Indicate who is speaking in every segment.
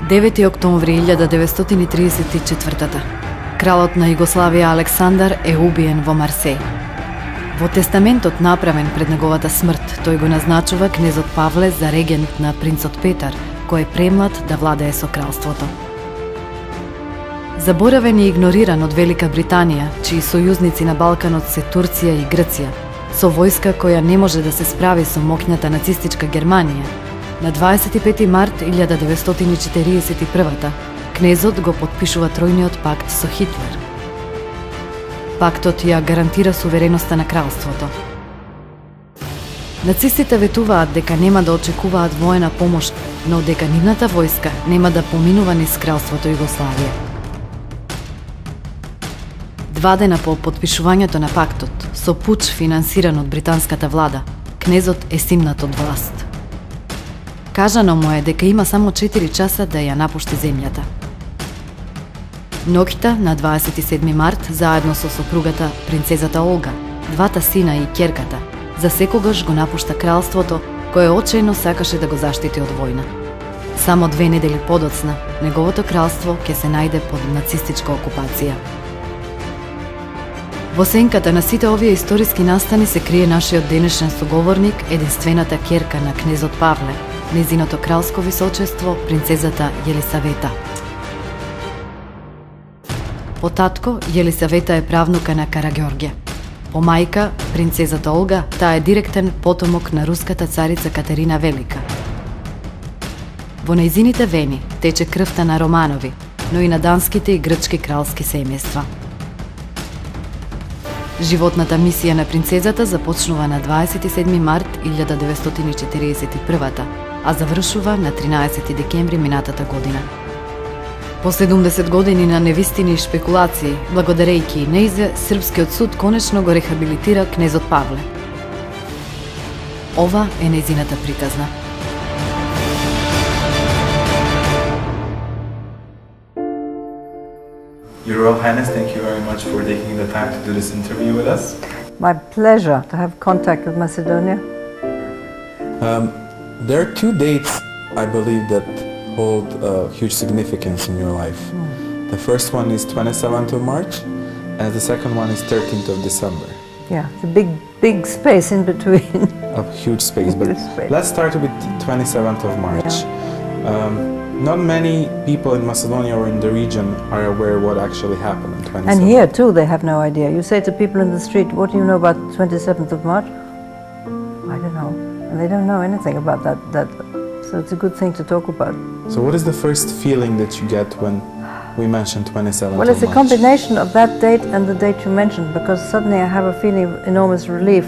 Speaker 1: 9. октомври 1934. Кралот на Југославија Александар е убиен во Марсеј. Во тестаментот направен пред неговата смрт, тој го назначува кнезот Павле за регент на принцот Петар, кој е премлад да владее со кралството. Заборавен и игнориран од Велика Британија, чии сојузници на Балканот се Турција и Грција, со војска која не може да се справи со моќната нацистичка Германија, на 25 март 1941 кнезот го подпишува тројниот пакт со Хитлер. Пактот ја гарантира сувереноста на кралството. Нацистите ветуваат дека нема да очекуваат воена помош, но дека нивната војска нема да поминува низ кралството Југославија. 2 дена по подпишувањето на пактот, со пуч финансиран од британската влада, кнезот е симнат од власт. Кажано му е дека има само 4 часа да ја напушти земјата. Ноќта на 27 март, заедно со сопругата принцезата Олга, 2 сина и ќерката, за секогаш го напушта кралството, кое очајно сакаше да го заштити од војна. Само 2 недели подоцна, неговото кралство ќе се најде под нацистичка окупација. Во сенката на сите овие историски настани се крие нашиот денешен соговорник, единствената ќерка на кнезот Павле, незиното кралско височество, принцезата Јелисавета. По татко, Јелисавета е правнука на Караѓорѓе. По мајка, принцезата Олга, таа е директен потомок на руската царица Катерина Велика. Во нејзините вени тече крвта на Романови, но и на данските и грчки кралски семејства. Животната мисија на принцезата започнува на 27 март 1941, а завршува на 13 декември минатата година. По 70 години на невистини и шпекулации, благодарејќи и нејзе, српскиот суд конечно го рехабилитира кнезот Павле. Ова е нејзината приказна.
Speaker 2: Your Royal Highness, thank you very much for taking the time to do this interview with us.
Speaker 3: My pleasure to have contact with Macedonia.
Speaker 2: There are 2 dates, I believe, that hold huge significance in your life. The first one is 27th of March, and the second one is 13th of December.
Speaker 3: Yeah, it's a big space in between.
Speaker 2: A huge space, but let's start with 27th of March. Not many people in Macedonia or in the region are aware what actually happened on 27th.
Speaker 3: And here too they have no idea. You say to people in the street, what do you know about 27th of March? I don't know. And they don't know anything about that. So it's a good thing to talk about.
Speaker 2: So what is the first feeling that you get when we mention 27th
Speaker 3: Well, it's
Speaker 2: of
Speaker 3: a
Speaker 2: March?
Speaker 3: combination of that date and the date you mentioned, because suddenly I have a feeling of enormous relief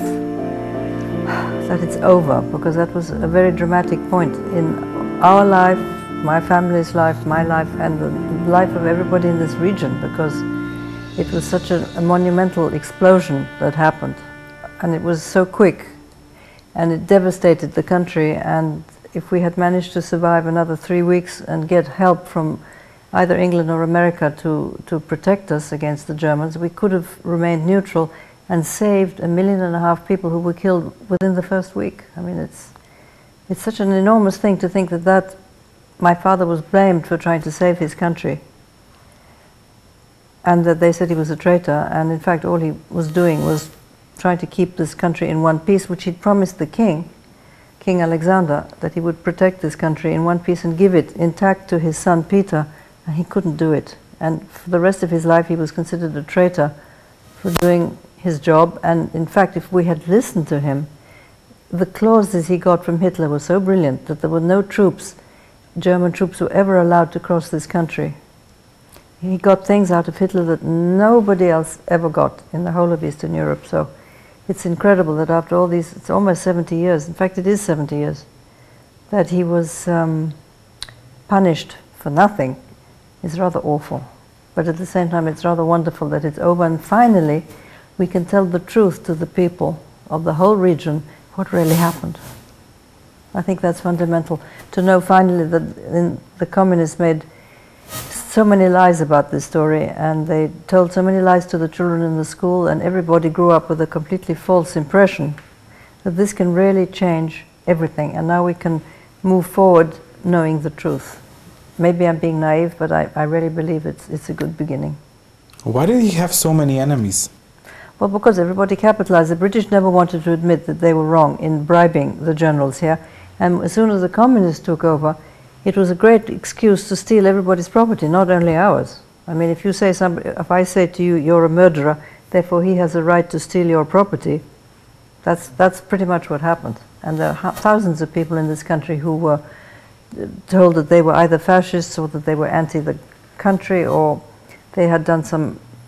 Speaker 3: that it's over, because that was a very dramatic point in our life, my family's life, my life, and the life of everybody in this region, because it was such a monumental explosion that happened, and it was so quick, and it devastated the country. And if we had managed to survive another 3 weeks and get help from either England or America to protect us against the Germans, we could have remained neutral and saved 1.5 million people who were killed within the first week. I mean, it's such an enormous thing to think that my father was blamed for trying to save his country, and that they said he was a traitor, and in fact all he was doing was trying to keep this country in one piece, which he'd promised the king, King Alexander, that he would protect this country in one piece and give it intact to his son Peter, and he couldn't do it. And for the rest of his life he was considered a traitor for doing his job. And in fact, if we had listened to him, the clauses he got from Hitler were so brilliant that there were no troops, German troops, were ever allowed to cross this country. He got things out of Hitler that nobody else ever got in the whole of Eastern Europe. So it's incredible that after all these, it's almost 70 years, in fact it is 70 years, that he was punished for nothing. It's rather awful. But at the same time it's rather wonderful that it's over, and finally we can tell the truth to the people of the whole region what really happened. I think that's fundamental, to know finally that the communists made so many lies about this story, and they told so many lies to the children in the school, and everybody grew up with a completely false impression that this can really change everything, and now we can move forward knowing the truth. maybe I'm being naive, but I really believe it's a good beginning.
Speaker 2: Why did he have so many enemies?
Speaker 3: Well, because everybody capitalized. The British never wanted to admit that they were wrong in bribing the generals here. And as soon as the communists took over, it was a great excuse to steal everybody's property, not only ours. I mean, if I say to you, you're a murderer, therefore he has a right to steal your property, that's pretty much what happened. And there are thousands of people in this country who were told that they were either fascists or that they were anti the country or they had done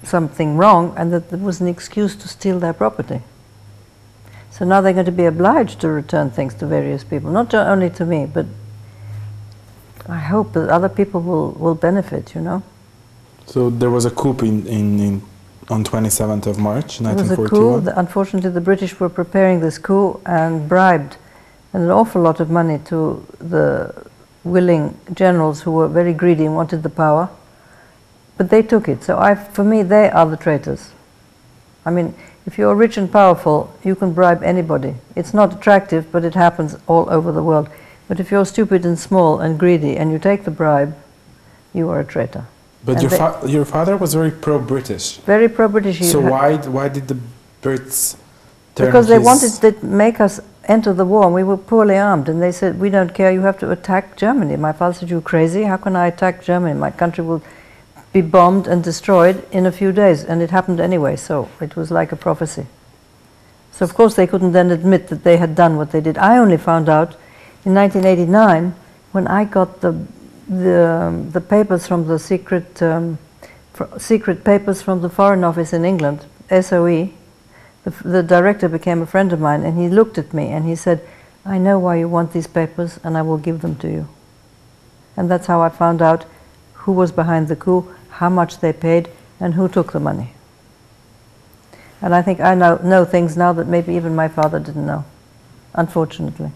Speaker 3: something wrong, and that there was an excuse to steal their property. So now they're going to be obliged to return things to various people, not only to me, but I hope that other people will benefit, you know.
Speaker 2: So there was a coup on 27th of March, 1941?
Speaker 3: There was a coup. Unfortunately, the British were preparing this coup and bribed an awful lot of money to the willing generals who were very greedy and wanted the power. But they took it. So for me, they are the traitors. I mean, if you're rich and powerful, you can bribe anybody. It's not attractive, but it happens all over the world. But if you're stupid and small and greedy and you take the bribe, you are a traitor.
Speaker 2: But your father was very pro-British.
Speaker 3: Very pro-British.
Speaker 2: So why did the Brits turn
Speaker 3: Because they wanted to make us enter the war, and we were poorly armed, and they said, we don't care, you have to attack Germany. My father said, you're crazy, how can I attack Germany? My country will be bombed and destroyed in a few days, and it happened anyway, so it was like a prophecy. So of course they couldn't then admit that they had done what they did. I only found out in 1989 when I got the papers from the secret papers from the Foreign Office in England, SOE. The director became a friend of mine, and he looked at me and he said, I know why you want these papers and I will give them to you. And that's how I found out who was behind the coup, how much they paid, and who took the money. And I think I know things now that maybe even my father didn't know, unfortunately.